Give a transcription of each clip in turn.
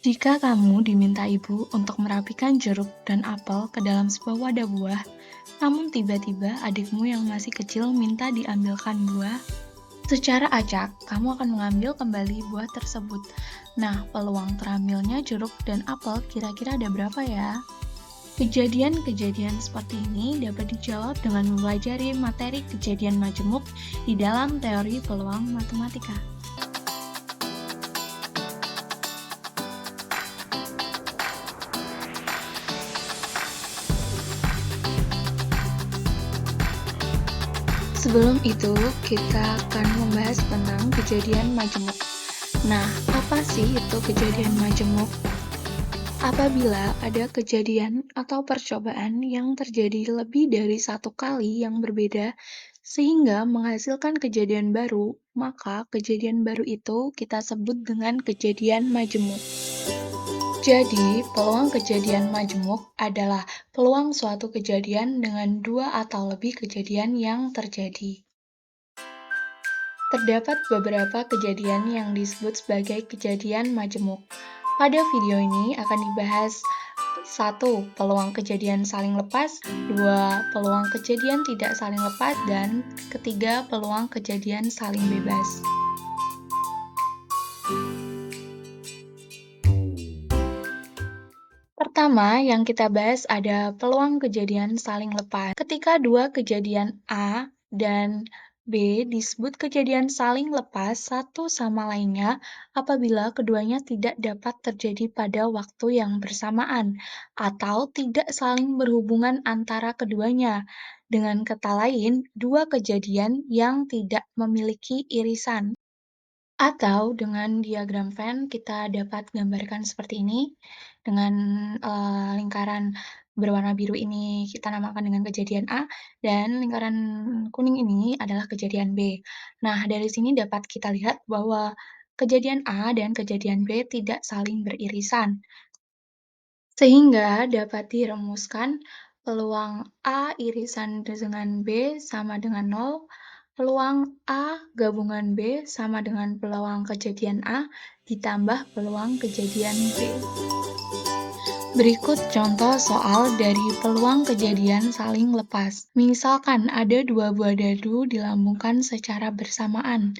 Jika kamu diminta ibu untuk merapikan jeruk dan apel ke dalam sebuah wadah buah, namun tiba-tiba adikmu yang masih kecil minta diambilkan buah, secara acak kamu akan mengambil kembali buah tersebut. Nah, peluang terambilnya jeruk dan apel kira-kira ada berapa ya? Kejadian-kejadian seperti ini dapat dijawab dengan mempelajari materi kejadian majemuk di dalam teori peluang matematika. Sebelum itu, kita akan membahas tentang kejadian majemuk. Nah, apa sih itu kejadian majemuk? Apabila ada kejadian atau percobaan yang terjadi lebih dari satu kali yang berbeda, sehingga menghasilkan kejadian baru, maka kejadian baru itu kita sebut dengan kejadian majemuk. Jadi, peluang kejadian majemuk adalah peluang suatu kejadian dengan dua atau lebih kejadian yang terjadi. Terdapat beberapa kejadian yang disebut sebagai kejadian majemuk. Pada video ini akan dibahas 1. Peluang kejadian saling lepas, 2. Peluang kejadian tidak saling lepas, dan ketiga, peluang kejadian saling bebas. Pertama, yang kita bahas ada peluang kejadian saling lepas. Ketika dua kejadian A dan B disebut kejadian saling lepas satu sama lainnya apabila keduanya tidak dapat terjadi pada waktu yang bersamaan atau tidak saling berhubungan antara keduanya. Dengan kata lain, dua kejadian yang tidak memiliki irisan. Atau dengan diagram Venn kita dapat gambarkan seperti ini, dengan lingkaran berwarna biru ini kita namakan dengan kejadian A, dan lingkaran kuning ini adalah kejadian B. Nah, dari sini dapat kita lihat bahwa kejadian A dan kejadian B tidak saling beririsan. Sehingga dapat dirumuskan peluang A irisan dengan B sama dengan 0, peluang A gabungan B sama dengan peluang kejadian A ditambah peluang kejadian B. Berikut contoh soal dari peluang kejadian saling lepas. Misalkan ada dua buah dadu dilambungkan secara bersamaan.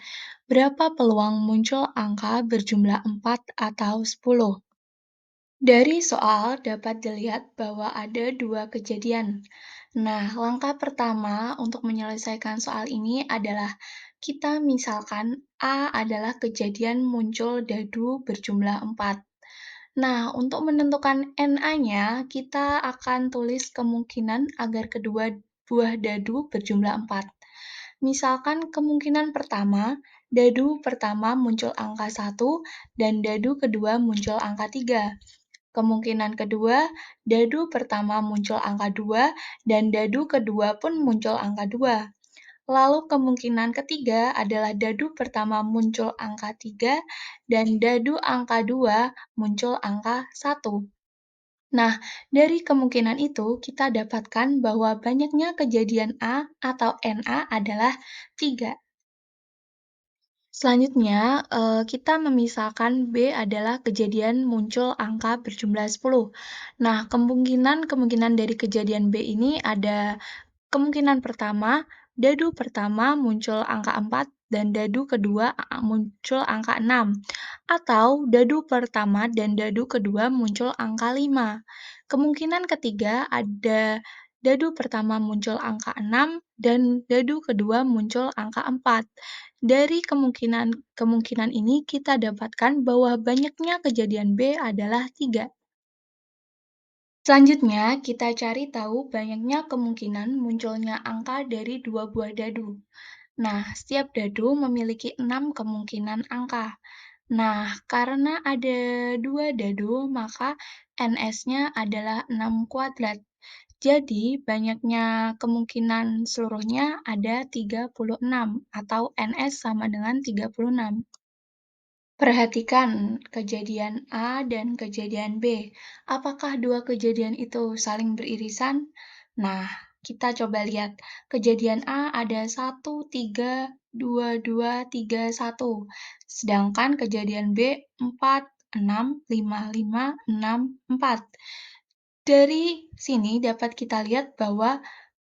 Berapa peluang muncul angka berjumlah 4 atau 10? Dari soal dapat dilihat bahwa ada dua kejadian. Nah, langkah pertama untuk menyelesaikan soal ini adalah kita misalkan A adalah kejadian muncul dadu berjumlah 4. Nah, untuk menentukan NA-nya, kita akan tulis kemungkinan agar kedua buah dadu berjumlah 4. Misalkan kemungkinan pertama, dadu pertama muncul angka 1 dan dadu kedua muncul angka 3. Kemungkinan kedua, dadu pertama muncul angka 2 dan dadu kedua pun muncul angka 2. Lalu kemungkinan ketiga adalah dadu pertama muncul angka 3 dan dadu angka 2 muncul angka 1. Nah, dari kemungkinan itu kita dapatkan bahwa banyaknya kejadian A atau NA adalah 3. Selanjutnya, kita memisahkan B adalah kejadian muncul angka berjumlah 10. Nah, kemungkinan dari kejadian B ini ada kemungkinan pertama, dadu pertama muncul angka 4 dan dadu kedua muncul angka 6. Atau dadu pertama dan dadu kedua muncul angka 5. Kemungkinan ketiga ada dadu pertama muncul angka 6 dan dadu kedua muncul angka 4. Dari kemungkinan ini kita dapatkan bahwa banyaknya kejadian B adalah 3. Selanjutnya, kita cari tahu banyaknya kemungkinan munculnya angka dari dua buah dadu. Nah, setiap dadu memiliki 6 kemungkinan angka. Nah, karena ada dua dadu, maka NS-nya adalah 6 kuadrat. Jadi, banyaknya kemungkinan seluruhnya ada 36, atau NS sama dengan 36. Perhatikan kejadian A dan kejadian B. Apakah dua kejadian itu saling beririsan? Nah, kita coba lihat. Kejadian A ada 1, 3, 2, 2, 3, 1. Sedangkan kejadian B 4, 6, 5, 5, 6, 4. Dari sini dapat kita lihat bahwa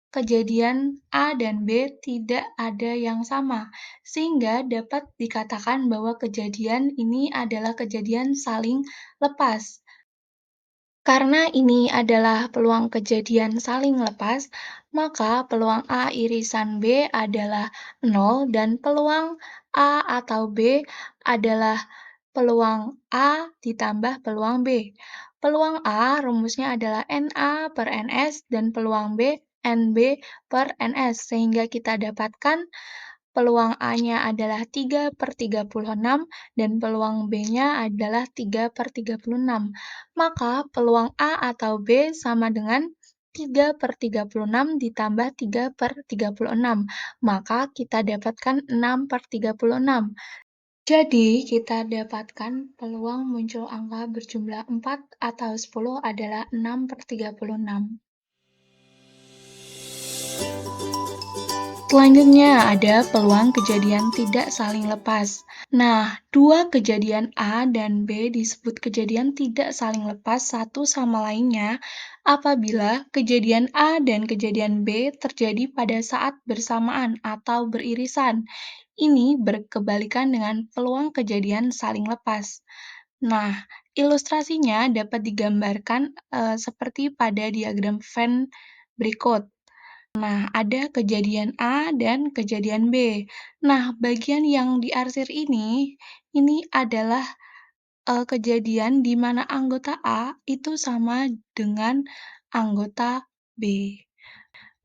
kejadian A dan B tidak ada yang sama, sehingga dapat dikatakan bahwa kejadian ini adalah kejadian saling lepas. Karena ini adalah peluang kejadian saling lepas, maka peluang A irisan B adalah 0 dan peluang A atau B adalah peluang A ditambah peluang B. Peluang A rumusnya adalah NA per NS dan peluang B NB per NS, sehingga kita dapatkan peluang A-nya adalah 3/36 dan peluang B-nya adalah 3/36. Maka peluang A atau B sama dengan 3/36 ditambah 3/36. Maka kita dapatkan 6/36. Jadi, kita dapatkan peluang muncul angka berjumlah 4 atau 10 adalah 6/36. Selanjutnya ada peluang kejadian tidak saling lepas. Nah, dua kejadian A dan B disebut kejadian tidak saling lepas satu sama lainnya apabila kejadian A dan kejadian B terjadi pada saat bersamaan atau beririsan. Ini berkebalikan dengan peluang kejadian saling lepas. Nah, ilustrasinya dapat digambarkan seperti pada diagram Venn berikut. Nah, ada kejadian A dan kejadian B. Nah, bagian yang diarsir ini adalah kejadian di mana anggota A itu sama dengan anggota B.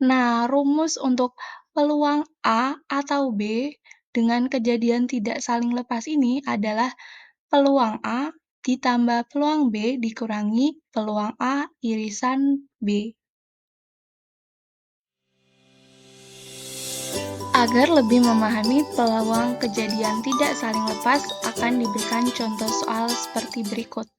Nah, rumus untuk peluang A atau B dengan kejadian tidak saling lepas ini adalah peluang A ditambah peluang B dikurangi peluang A irisan B. Agar lebih memahami peluang kejadian tidak saling lepas, akan diberikan contoh soal seperti berikut.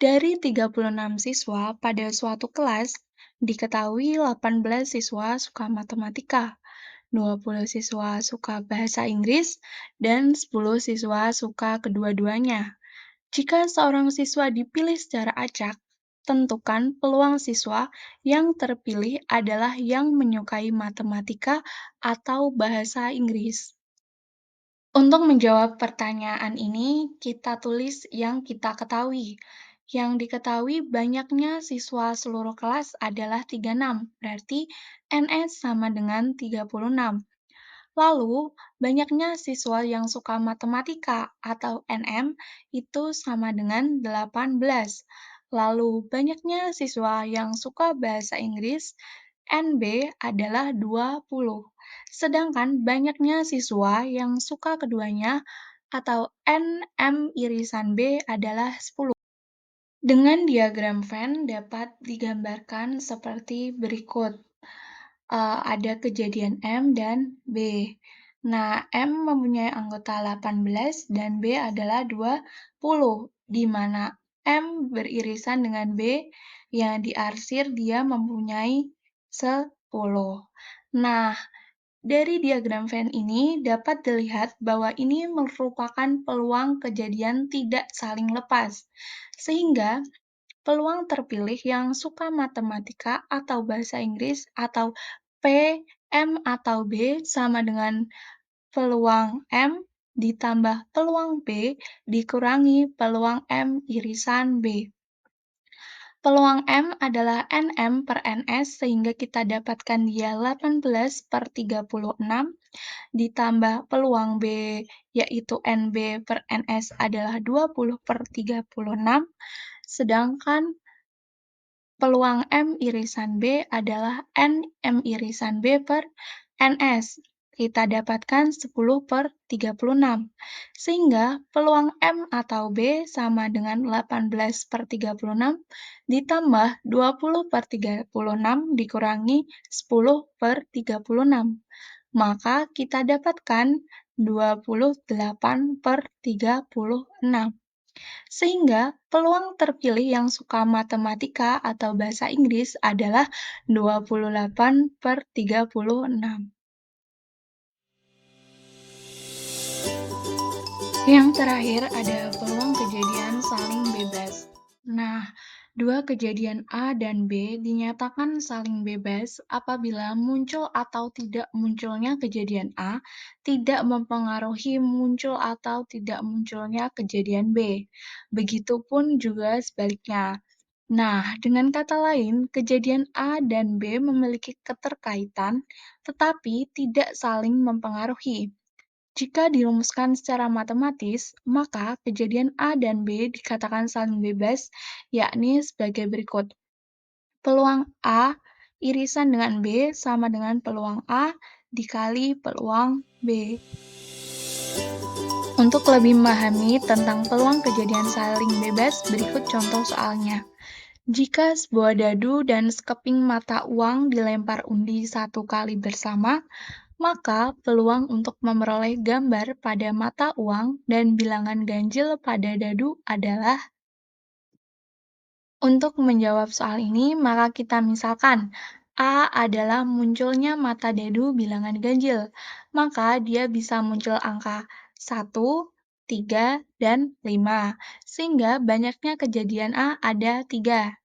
Dari 36 siswa pada suatu kelas, diketahui 18 siswa suka matematika, 20 siswa suka bahasa Inggris, dan 10 siswa suka kedua-duanya. Jika seorang siswa dipilih secara acak, tentukan peluang siswa yang terpilih adalah yang menyukai matematika atau bahasa Inggris. Untuk menjawab pertanyaan ini, kita tulis yang kita ketahui. Yang diketahui banyaknya siswa seluruh kelas adalah 36, berarti NS sama dengan 36. Lalu, banyaknya siswa yang suka matematika atau NM itu sama dengan 18. Lalu, banyaknya siswa yang suka bahasa Inggris NB adalah 20. Sedangkan banyaknya siswa yang suka keduanya atau NM irisan B adalah 10. Dengan diagram Venn dapat digambarkan seperti berikut. Ada kejadian M dan B. Nah, M mempunyai anggota 18 dan B adalah 20, di mana M beririsan dengan B yang diarsir dia mempunyai 10. Nah, dari diagram Venn ini dapat dilihat bahwa ini merupakan peluang kejadian tidak saling lepas, sehingga peluang terpilih yang suka matematika atau bahasa Inggris atau P, M atau B sama dengan peluang M ditambah peluang B dikurangi peluang M irisan B. Peluang M adalah NM per NS sehingga kita dapatkan dia 18/36 ditambah peluang B yaitu NB per NS adalah 20/36, sedangkan peluang M irisan B adalah NM irisan B per NS. Kita dapatkan 10/36. Sehingga peluang M atau B sama dengan 18/36 ditambah 20/36 dikurangi 10/36. Maka kita dapatkan 28/36. Sehingga peluang terpilih yang suka matematika atau bahasa Inggris adalah 28/36. Yang terakhir ada peluang kejadian Dua kejadian A dan B dinyatakan saling bebas apabila muncul atau tidak munculnya kejadian A tidak mempengaruhi muncul atau tidak munculnya kejadian B. Begitupun juga sebaliknya. Nah, dengan kata lain, kejadian A dan B memiliki keterkaitan tetapi tidak saling mempengaruhi. Jika dirumuskan secara matematis, maka kejadian A dan B dikatakan saling bebas, yakni sebagai berikut. Peluang A irisan dengan B sama dengan peluang A dikali peluang B. Untuk lebih memahami tentang peluang kejadian saling bebas, berikut contoh soalnya. Jika sebuah dadu dan sekeping mata uang dilempar undi 1 kali bersama, maka peluang untuk memperoleh gambar pada mata uang dan bilangan ganjil pada dadu adalah. Untuk menjawab soal ini, maka kita misalkan A adalah munculnya mata dadu bilangan ganjil, maka dia bisa muncul angka 1, 3, dan 5, sehingga banyaknya kejadian A ada 3.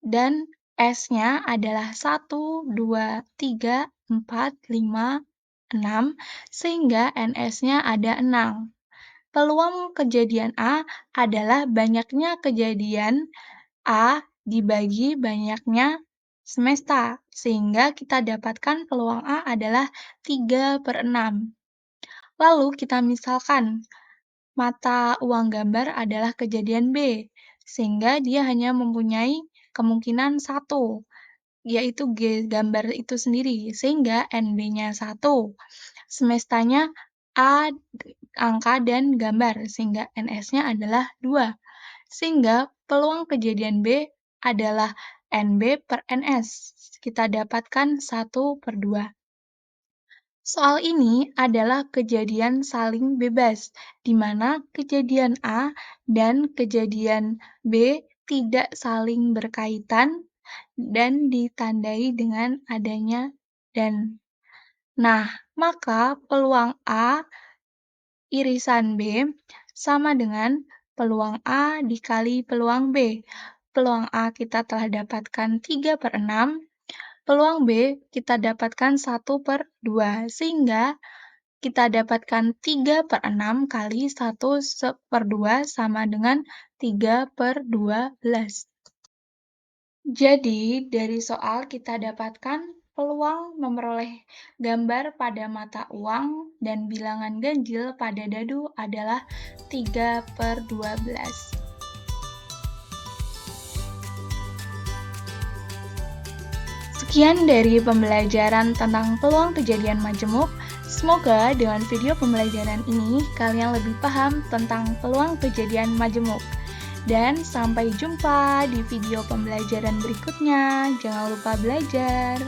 Dan S-nya adalah 1, 2, 3, 4, 5, 6, sehingga NS-nya ada 6. Peluang kejadian A adalah banyaknya kejadian A dibagi banyaknya semesta, sehingga kita dapatkan peluang A adalah 3/6. Lalu kita misalkan mata uang gambar adalah kejadian B, sehingga dia hanya mempunyai kemungkinan 1, yaitu gambar itu sendiri, sehingga NB-nya 1. Semestanya A, angka dan gambar, sehingga NS-nya adalah 2. Sehingga peluang kejadian B adalah NB per NS. Kita dapatkan 1/2. Soal ini adalah kejadian saling bebas, di mana kejadian A dan kejadian B tidak saling berkaitan dan ditandai dengan adanya dan. Nah, maka peluang A irisan B sama dengan peluang A dikali peluang B. Peluang A kita telah dapatkan 3/6, peluang B kita dapatkan 1/2, sehingga kita dapatkan 3/6 kali 1/2 sama dengan 3/12. Jadi, dari soal kita dapatkan peluang memperoleh gambar pada mata uang dan bilangan ganjil pada dadu adalah 3/12. Sekian dari pembelajaran tentang peluang kejadian majemuk. Semoga dengan video pembelajaran ini kalian lebih paham tentang peluang kejadian majemuk. Dan sampai jumpa di video pembelajaran berikutnya. Jangan lupa belajar.